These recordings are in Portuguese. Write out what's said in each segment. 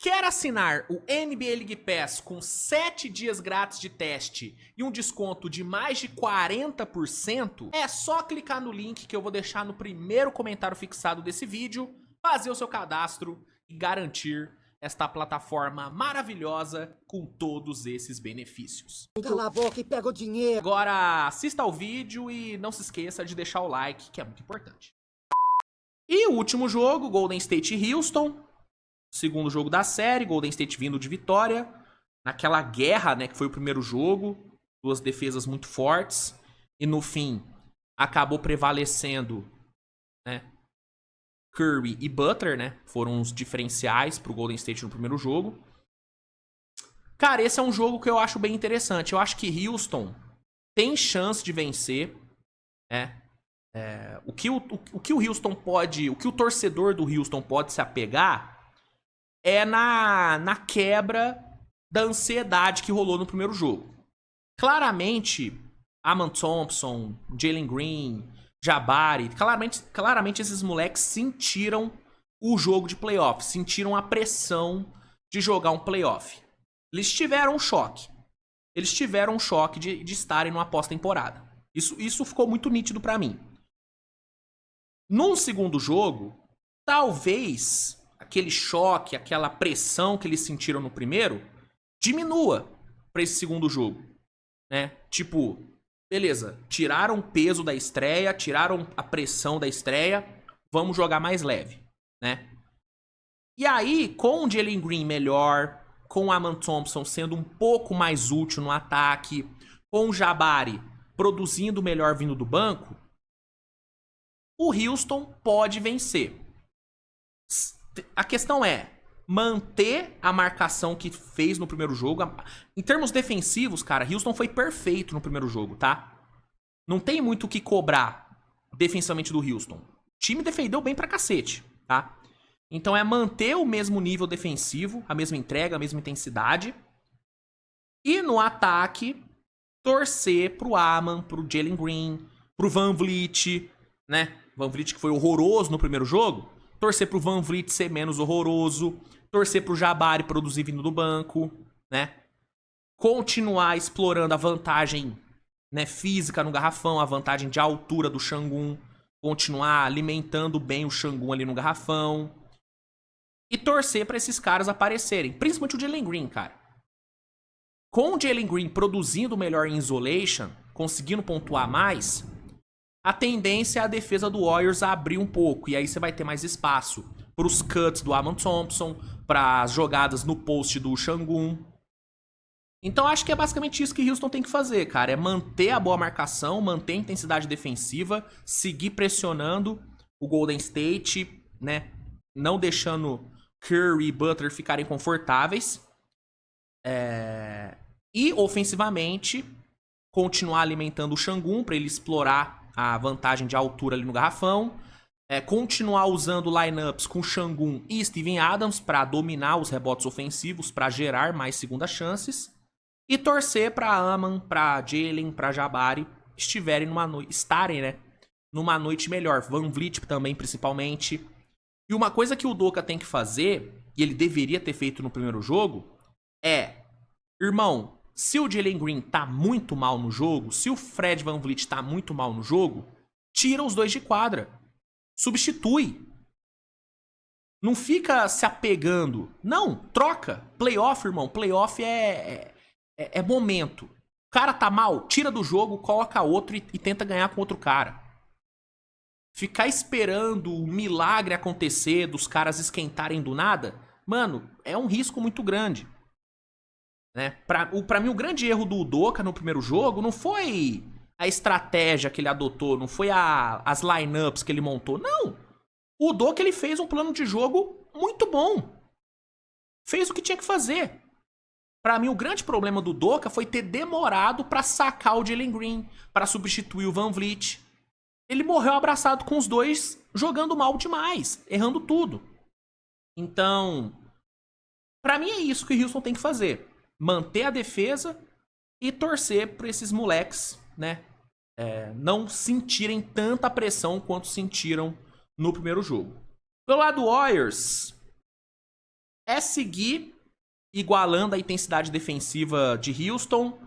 Quer assinar o NBA League Pass com 7 dias grátis de teste e um desconto de mais de 40%? É só clicar no link que eu vou deixar no primeiro comentário fixado desse vídeo, fazer o seu cadastro e garantir esta plataforma maravilhosa com todos esses benefícios. Cala a boca e pega o dinheiro. Agora assista ao vídeo e não se esqueça de deixar o like, que é muito importante. E o último jogo, Golden State e Houston. Segundo jogo da série, Golden State vindo de vitória. Naquela guerra, né, que foi o primeiro jogo. Duas defesas muito fortes. E no fim, acabou prevalecendo, né, Curry e Butler, né? Foram os diferenciais pro Golden State no primeiro jogo. Cara, esse é um jogo que eu acho bem interessante. Eu acho que Houston tem chance de vencer, né? O que o Houston pode... O que o torcedor do Houston pode se apegar é na quebra da ansiedade que rolou no primeiro jogo. Claramente, Amen Thompson, Jalen Green, Jabari, claramente esses moleques sentiram o jogo de playoff, sentiram a pressão de jogar um playoff. Eles tiveram um choque. Eles tiveram um choque de estarem numa pós-temporada. Isso ficou muito nítido pra mim. Num segundo jogo, talvez aquele choque, aquela pressão que eles sentiram no primeiro, diminua pra esse segundo jogo, né? Tipo, beleza, tiraram o peso da estreia, tiraram a pressão da estreia, vamos jogar mais leve, né? E aí, com o Jalen Green melhor, com o Amen Thompson sendo um pouco mais útil no ataque, com o Jabari produzindo melhor vindo do banco, o Houston pode vencer. A questão é manter a marcação que fez no primeiro jogo. Em termos defensivos, cara, Houston foi perfeito no primeiro jogo, tá? Não tem muito o que cobrar defensivamente do Houston. O time defendeu bem pra cacete, tá? Então é manter o mesmo nível defensivo, a mesma entrega, a mesma intensidade. E no ataque, torcer pro Amen, pro Jalen Green, pro VanVleet, né? VanVleet que foi horroroso no primeiro jogo. Torcer pro VanVleet ser menos horroroso. Torcer pro Jabari produzir vindo do banco, né? Continuar explorando a vantagem, né, física no garrafão, a vantagem de altura do Sengun. Continuar alimentando bem o Sengun ali no garrafão. E torcer pra esses caras aparecerem. Principalmente o Jalen Green, cara. Com o Jalen Green produzindo melhor em isolation, conseguindo pontuar mais, a tendência é a defesa do Warriors abrir um pouco. E aí você vai ter mais espaço para os cuts do Amen Thompson, para as jogadas no post do Sengun. Então acho que é basicamente isso que Houston tem que fazer, cara. É manter a boa marcação, manter a intensidade defensiva, seguir pressionando o Golden State, né? Não deixando Curry e Butler ficarem confortáveis. E ofensivamente, continuar alimentando o Sengun para ele explorar a vantagem de altura ali no garrafão. Continuar usando lineups com Sengun e Steven Adams para dominar os rebotes ofensivos, para gerar mais segundas chances. E torcer para Amen, para Jalen, para Jabari estarem, né, numa noite melhor. VanVleet também, principalmente. E uma coisa que o Udoka tem que fazer, e ele deveria ter feito no primeiro jogo, é... Irmão, se o Jalen Green tá muito mal no jogo, se o Fred VanVleet tá muito mal no jogo, tira os dois de quadra. Substitui. Não fica se apegando. Não, troca. Playoff, irmão. Playoff é momento. O cara tá mal, tira do jogo, coloca outro e tenta ganhar com outro cara. Ficar esperando o milagre acontecer, dos caras esquentarem do nada, mano, é um risco muito grande. Né? Pra mim, o grande erro do Udoka no primeiro jogo não foi a estratégia que ele adotou, não foi as lineups que ele montou. Não! O Udoka, ele fez um plano de jogo muito bom. Fez o que tinha que fazer. Pra mim, o grande problema do Udoka foi ter demorado pra sacar o Jalen Green, pra substituir o VanVleet. Ele morreu abraçado com os dois, jogando mal demais, errando tudo. Então, pra mim é isso que o Houston tem que fazer. Manter a defesa e torcer para esses moleques, né, não sentirem tanta pressão quanto sentiram no primeiro jogo. Pelo lado do Warriors, é seguir igualando a intensidade defensiva de Houston,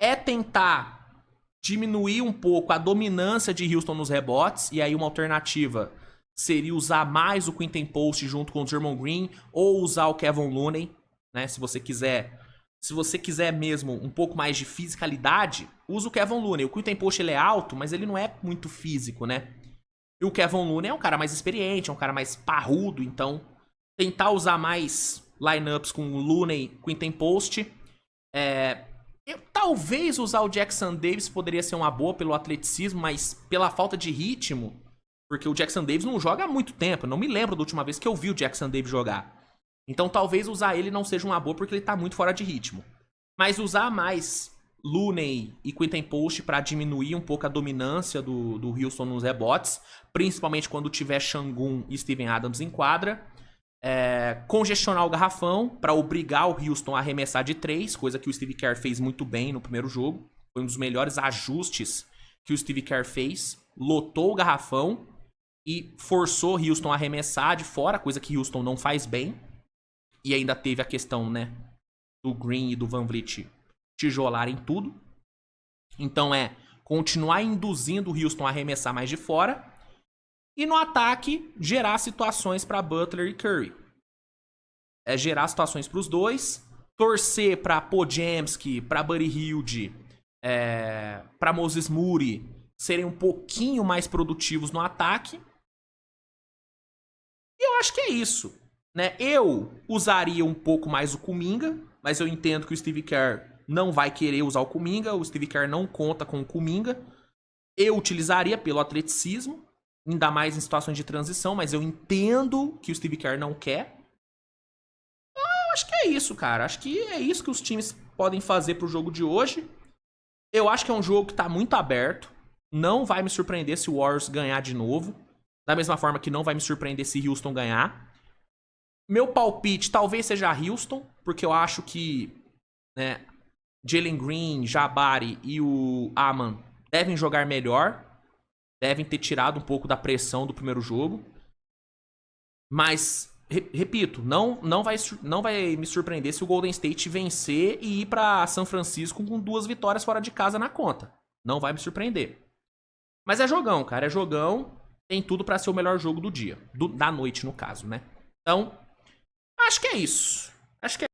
é tentar diminuir um pouco a dominância de Houston nos rebotes, e aí uma alternativa seria usar mais o Quinton Post junto com o Draymond Green, ou usar o Kevin Looney, né? Se você quiser mesmo um pouco mais de fisicalidade, usa o Kevin Looney. O Quinton Post ele é alto, mas ele não é muito físico, né? E o Kevin Looney é um cara mais experiente, é um cara mais parrudo, então tentar usar mais lineups com o Looney, Quinton Post. Talvez usar o Jackson Davis poderia ser uma boa pelo atleticismo, mas pela falta de ritmo, porque o Jackson Davis não joga há muito tempo. Eu não me lembro da última vez que eu vi o Jackson Davis jogar. Então talvez usar ele não seja uma boa porque ele tá muito fora de ritmo. Mas usar mais Looney e Quinton Post para diminuir um pouco a dominância do Houston nos rebotes, principalmente quando tiver Şengün e Steven Adams em quadra. Congestionar o garrafão para obrigar o Houston a arremessar de 3, coisa que o Steve Kerr fez muito bem no primeiro jogo. Foi um dos melhores ajustes que o Steve Kerr fez. Lotou o garrafão e forçou o Houston a arremessar de fora, coisa que Houston não faz bem. E ainda teve a questão, né, do Green e do Van Vliet tijolarem tudo. Então continuar induzindo o Houston a arremessar mais de fora. E no ataque, gerar situações para Butler e Curry. Gerar situações para os dois. Torcer para Podziemski, para Buddy Hield, para Moses Moody serem um pouquinho mais produtivos no ataque. E eu acho que é isso. Né? Eu usaria um pouco mais o Kuminga, mas eu entendo que o Steve Kerr não vai querer usar o Kuminga. O Steve Kerr não conta com o Kuminga. Eu utilizaria pelo atleticismo, ainda mais em situações de transição, mas eu entendo que o Steve Kerr não quer. Eu acho que é isso, cara. Acho que é isso que os times podem fazer pro jogo de hoje. Eu acho que é um jogo que tá muito aberto. Não vai me surpreender se o Warriors ganhar de novo. Da mesma forma que não vai me surpreender se Houston ganhar. Meu palpite talvez seja Houston, porque eu acho que, né, Jalen Green, Jabari e o Aman devem jogar melhor. Devem ter tirado um pouco da pressão do primeiro jogo. Mas, repito, não vai me surpreender se o Golden State vencer e ir pra São Francisco com 2 vitórias fora de casa na conta. Não vai me surpreender. Mas é jogão, cara. É jogão. Tem tudo pra ser o melhor jogo do dia. Da noite, no caso, né? Então, acho que é isso. Acho que é